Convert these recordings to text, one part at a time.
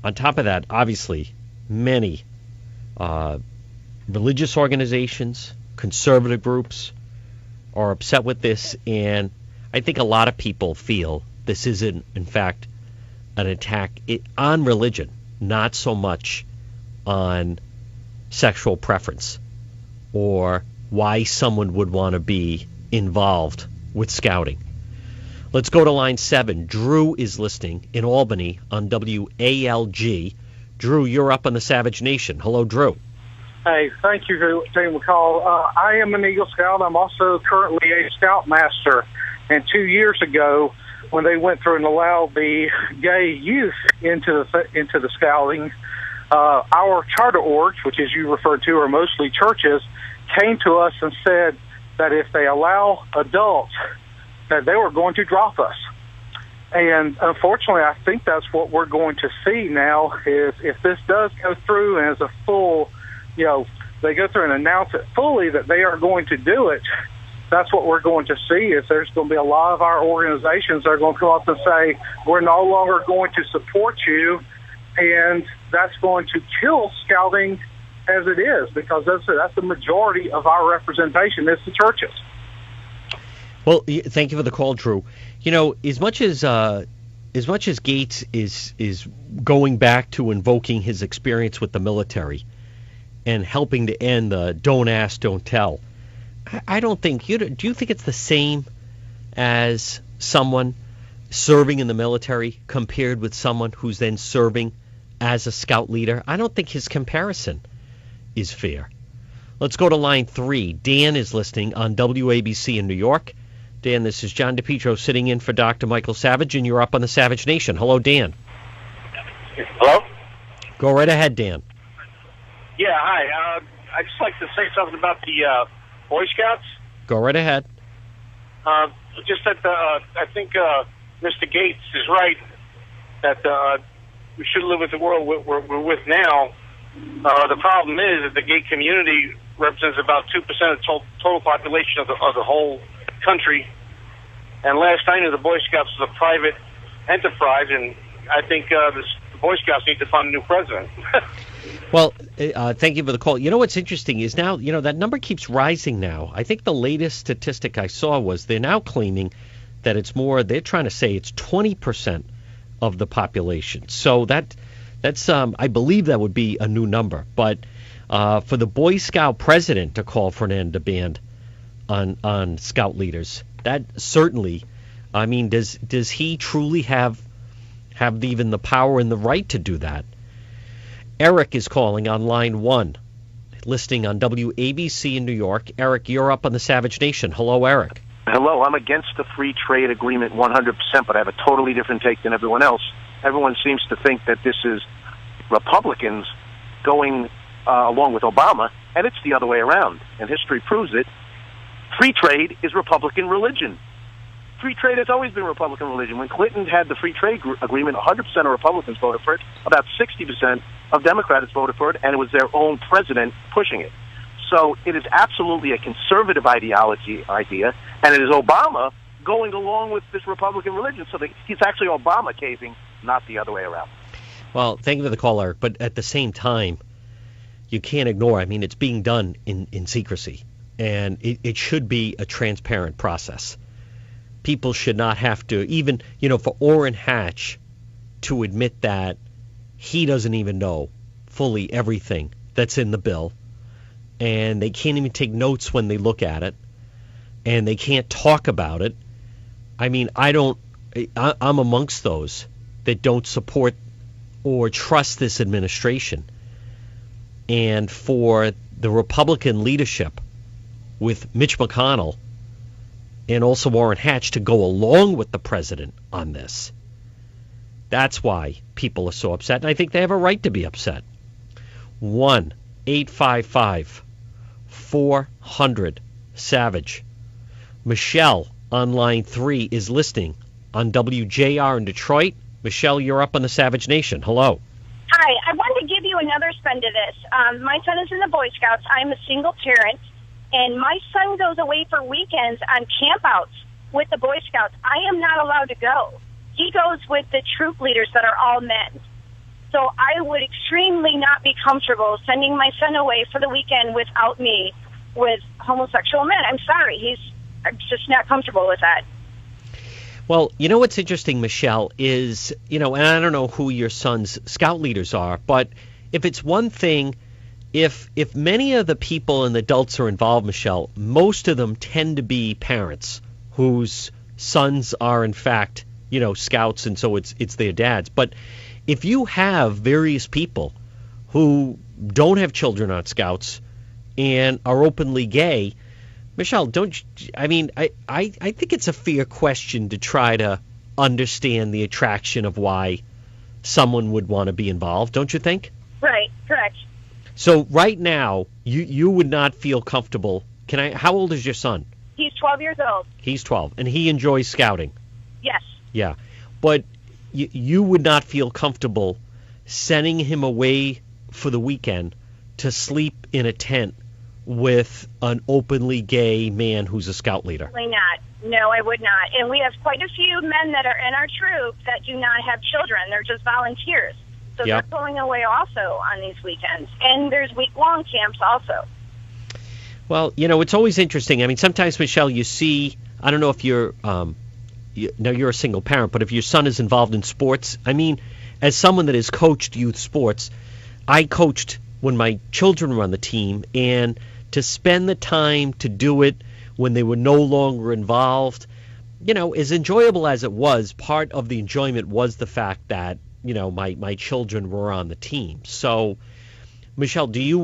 On top of that, obviously, many religious organizations, conservative groups are upset with this, and I think a lot of people feel this isn't, in fact, an attack on religion, not so much on sexual preference or why someone would want to be involved with scouting. Let's go to line 7. Drew is listening in Albany on WALG. Drew, you're up on the Savage Nation. Hello, Drew. Hey, thank you for taking the call. I am an Eagle Scout. I'm also currently a Scoutmaster. And 2 years ago, when they went through and allowed the gay youth into the scouting, our charter orgs, which as you referred to are mostly churches, came to us and said that if they allow adults, that they were going to drop us. And unfortunately, I think that's what we're going to see now is if this does go through and as a full, they go through and announce it fully that they are going to do it, that's what we're going to see is there's going to be a lot of our organizations that are going to come up and say, we're no longer going to support you, and that's going to kill scouting as it is, because that's the majority of our representation is the churches. Well, thank you for the call, Drew. As much as Gates is going back to invoking his experience with the military and helping to end the don't ask, don't tell, I don't think do you think it's the same as someone serving in the military compared with someone who's then serving as a scout leader? I don't think his comparison is fair. Let's go to line 3. Dan is listening on WABC in New York. Dan, this is John DePietro sitting in for Dr. Michael Savage, and you're up on the Savage Nation. Hello, Dan. Hello? Go right ahead, Dan. Yeah, hi. I'd just like to say something about the Boy Scouts. Go right ahead. Just that I think Mr. Gates is right that we should live with the world we're with now. The problem is that the gay community represents about 2% of the total population of the whole country. And last I knew, the Boy Scouts was a private enterprise, and I think the Boy Scouts need to find a new president. Well, thank you for the call. What's interesting is now, that number keeps rising now. I think the latest statistic I saw was they're now claiming that it's more, they're trying to say it's 20% of the population. So that's I believe that would be a new number. But for the Boy Scout president to call for an end to ban on scout leaders, that certainly, I mean, does he truly have even the power and the right to do that? Eric is calling on line 1, listening on WABC in New York. Eric, you're up on the Savage Nation. Hello, Eric. Hello, I'm against the free trade agreement 100%, but I have a totally different take than everyone else. Everyone seems to think that this is Republicans going along with Obama, and it's the other way around, and history proves it. Free trade is Republican religion. Free trade has always been Republican religion. When Clinton had the free trade agreement, 100% of Republicans voted for it, about 60% of Democrats voted for it, and it was their own president pushing it. So it is absolutely a conservative idea, and it is Obama going along with this Republican religion. So he's actually Obama caving, not the other way around. Well, thank you for the call, Eric. But at the same time, you can't ignore, I mean, it's being done in secrecy, and it should be a transparent process. People should not have to, even, for Orrin Hatch to admit that he doesn't even know fully everything that's in the bill, and they can't even take notes when they look at it, and they can't talk about it. I mean, I'm amongst those that don't support or trust this administration. And for the Republican leadership with Mitch McConnell and also Orrin Hatch to go along with the president on this, that's why people are so upset. And I think they have a right to be upset. 1-855-400-SAVAGE. Michelle on line 3 is listening on WJR in Detroit. Michelle, you're up on the Savage Nation. Hello. Hi. I wanted to give you another spin to this. My son is in the Boy Scouts. I'm a single parent, and my son goes away for weekends on campouts with the Boy Scouts. I am not allowed to go. He goes with the troop leaders that are all men. So I would extremely not be comfortable sending my son away for the weekend without me with homosexual men. I'm sorry. I'm just not comfortable with that. Well, you know what's interesting, Michelle, is, and I don't know who your son's scout leaders are, but if it's one thing, if many of the people and the adults are involved, Michelle, most of them tend to be parents whose sons are, in fact, scouts, and so it's their dads. But if you have various people who don't have children on scouts and are openly gay, Michelle, I think it's a fair question to try to understand the attraction of why someone would want to be involved, don't you think? Right, correct. So right now, you would not feel comfortable. How old is your son? He's 12 years old. He's 12, and he enjoys scouting. Yes. Yeah, but you would not feel comfortable sending him away for the weekend to sleep in a tent with an openly gay man who's a scout leader? Certainly not. No, I would not. And we have quite a few men that are in our troop that do not have children. They're just volunteers. So Yep. They're going away also on these weekends. And there's week-long camps also. Well, it's always interesting. I mean, sometimes, Michelle, you see, I don't know if you're a single parent, but if your son is involved in sports, I mean, as someone that has coached youth sports, I coached when my children were on the team, and to spend the time to do it when they were no longer involved, as enjoyable as it was, part of the enjoyment was the fact that, my children were on the team. So, Michelle, do you,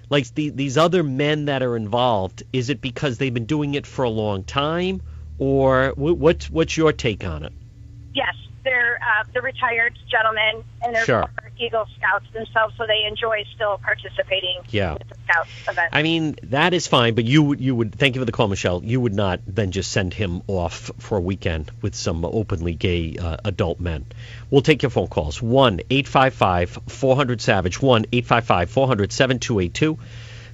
like these other men that are involved, is it because they've been doing it for a long time, or what's your take on it? Yes, they're retired gentlemen, and they're Sure. former Eagle Scouts themselves, so they enjoy still participating with the Scout event. I mean, that is fine, but you would, thank you for the call, Michelle, you would not then just send him off for a weekend with some openly gay adult men. We'll take your phone calls. 1-855-400-SAVAGE, 1-855-400-7282.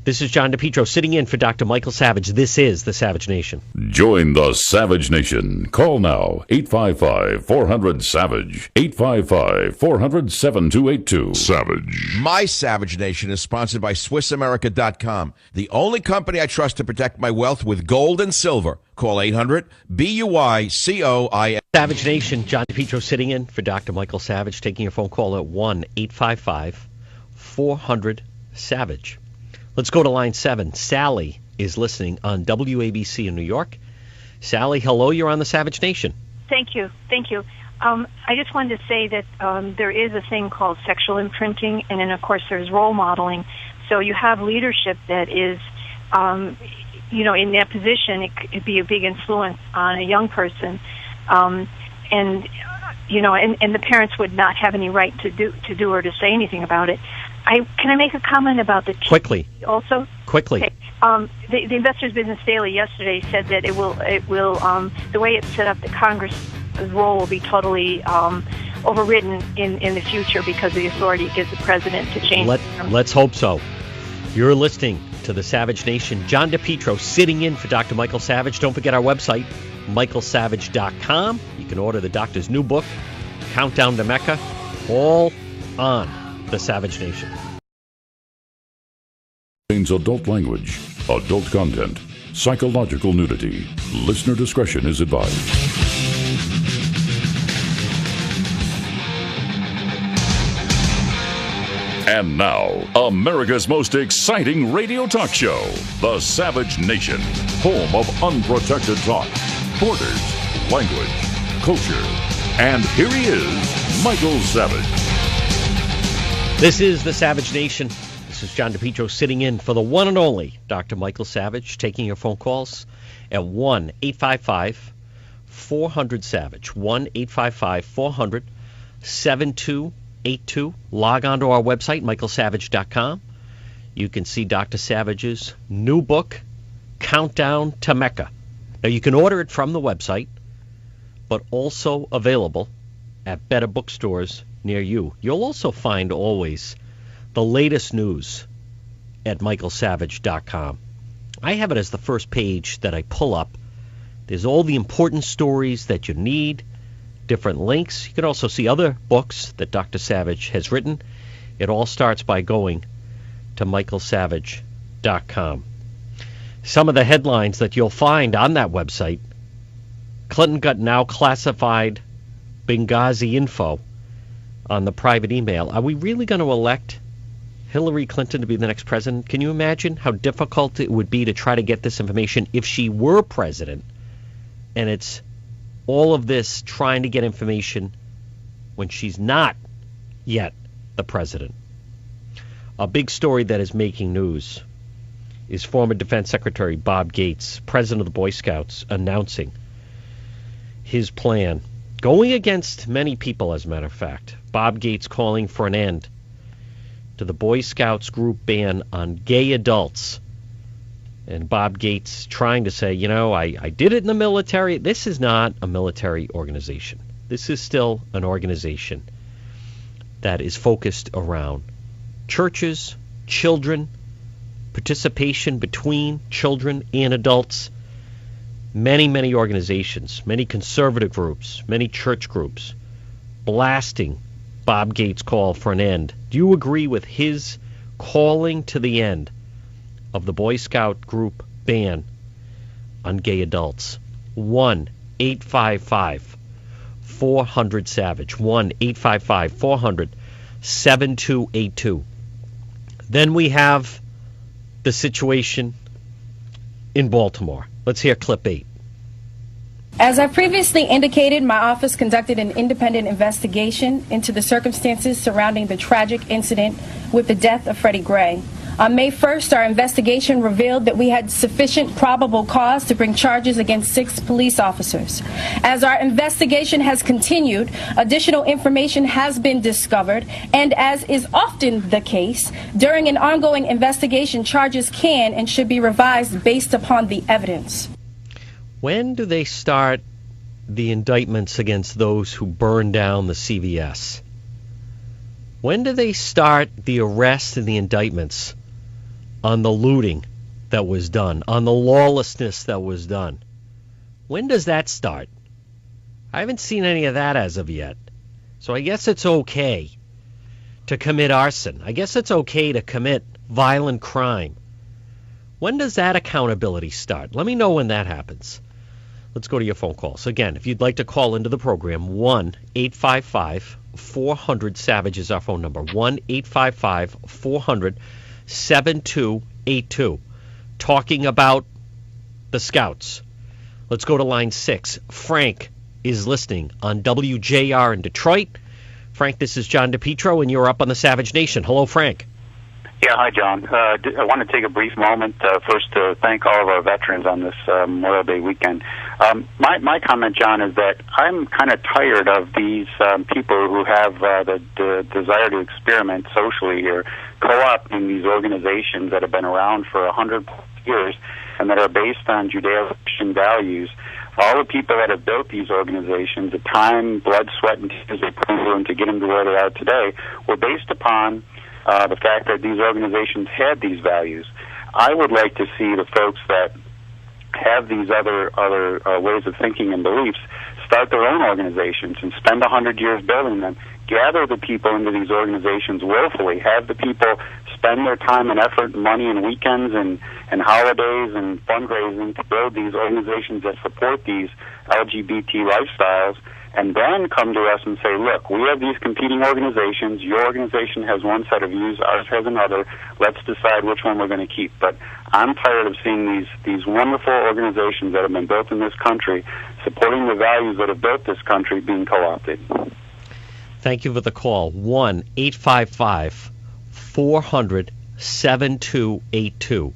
This is John DePietro sitting in for Dr. Michael Savage. This is the Savage Nation. Join the Savage Nation. Call now, 855-400-SAVAGE, 855-400-7282. Savage. My Savage Nation is sponsored by SwissAmerica.com, the only company I trust to protect my wealth with gold and silver. Call 800-BUICOIN. Savage Nation, John DePietro sitting in for Dr. Michael Savage, taking your phone call at 1-855-400-SAVAGE. Let's go to line 7. Sally is listening on WABC in New York. Sally, hello. You're on the Savage Nation. Thank you. I just wanted to say that there is a thing called sexual imprinting, and then, of course, there's role modeling. So you have leadership that is, in that position, it could be a big influence on a young person. And the parents would not have any right to do or to say anything about it. Can I make a comment about the Quickly. Also? Quickly. Okay. The Investors Business Daily yesterday said that it will the way it's set up, the Congress' role will be totally overridden in the future because of the authority it gives the president to change. Let's hope so. You're listening to the Savage Nation. John DePietro sitting in for Dr. Michael Savage. Don't forget our website, michaelsavage.com. You can order the doctor's new book, Countdown to Mecca, all on the Savage Nation. Contains adult language, adult content, psychological nudity. Listener discretion is advised. And now, America's most exciting radio talk show, The Savage Nation, home of unprotected talk, borders, language, culture. And here he is, Michael Savage. This is the Savage Nation. This is John DePietro sitting in for the one and only Dr. Michael Savage, taking your phone calls at 1-855-400-SAVAGE, 1-855-400-7282. Log on to our website, michaelsavage.com. You can see Dr. Savage's new book, Countdown to Mecca. Now, you can order it from the website, but also available at better bookstores near you. You'll also find always the latest news at michaelsavage.com. I have it as the first page that I pull up. There's all the important stories that you need different links. You can also see other books that Dr. Savage has written. It all starts by going to michaelsavage.com. Some of the headlines that you'll find on that website: Clinton got now classified Benghazi info on the private email. Are we really going to elect Hillary Clinton to be the next president? Can you imagine how difficult it would be to try to get this information if she were president? And it's all of this trying to get information when she's not yet the president. A big story that is making news is former Defense Secretary Bob Gates, president of the Boy Scouts, announcing his plan, going against many people, as a matter of fact. Bob Gates calling for an end to the Boy Scouts group ban on gay adults. And Bob Gates trying to say, I did it in the military. This is not a military organization. This is still an organization that is focused around churches, children, participation between children and adults. Many, many organizations, many conservative groups, many church groups blasting Bob Gates' call for an end. Do you agree with his calling to the end of the Boy Scout group ban on gay adults? 1-855-400-SAVAGE. 1-855-400-7282. Then we have the situation in Baltimore. Let's hear clip 8. As I previously indicated, my office conducted an independent investigation into the circumstances surrounding the tragic incident with the death of Freddie Gray. On May 1st, our investigation revealed that we had sufficient probable cause to bring charges against 6 police officers. As our investigation has continued, additional information has been discovered, and as is often the case, during an ongoing investigation, charges can and should be revised based upon the evidence. When do they start the indictments against those who burned down the CVS? When do they start the arrests and the indictments on the looting that was done, on the lawlessness that was done? When does that start? I haven't seen any of that as of yet. So I guess it's okay to commit arson. I guess it's okay to commit violent crime. When does that accountability start? Let me know when that happens. Let's go to your phone calls. Again, if you'd like to call into the program, 1-855-400-SAVAGE is our phone number. 1-855-400-7282. Talking about the Scouts. Let's go to line 6. Frank is listening on WJR in Detroit. Frank, this is John DePietro, and you're up on the Savage Nation. Hello, Frank. Yeah, hi, John. I want to take a brief moment first to thank all of our veterans on this Memorial Day weekend. My comment, John, is that I'm kind of tired of these people who have the desire to experiment socially here, co-opting these organizations that have been around for 100 years and that are based on Judeo-Christian values. All the people that have built these organizations, the time, blood, sweat, and tears they put into them to get them to where they are today, were based upon the fact that these organizations had these values. I would like to see the folks that have these other ways of thinking and beliefs start their own organizations and spend 100 years building them. Gather the people into these organizations willfully. Have the people spend their time and effort and money and weekends and holidays and fundraising to build these organizations that support these LGBT lifestyles, and then come to us and say, look, we have these competing organizations. Your organization has one set of views, ours has another. Let's decide which one we're going to keep. But I'm tired of seeing these wonderful organizations that have been built in this country, supporting the values that have built this country, being co-opted. Thank you for the call. 1-855-400-7282.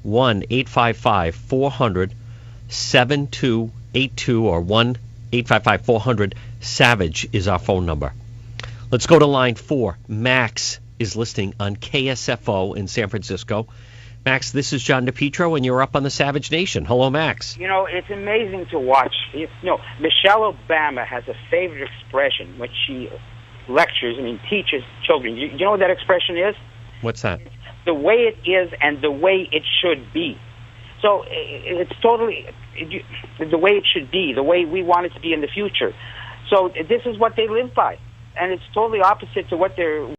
1-855-400-7282 or 1-855-400-SAVAGE is our phone number. Let's go to line 4. Max is listening on KSFO in San Francisco. Max, this is John DePietro, and you're up on the Savage Nation. Hello, Max. You know, it's amazing to watch. Michelle Obama has a favorite expression when she lectures, teaches children. You know what that expression is? What's that? The way it is and the way it should be. So it's totally the way it should be, the way we want it to be in the future. So this is what they live by, and it's totally opposite to what they're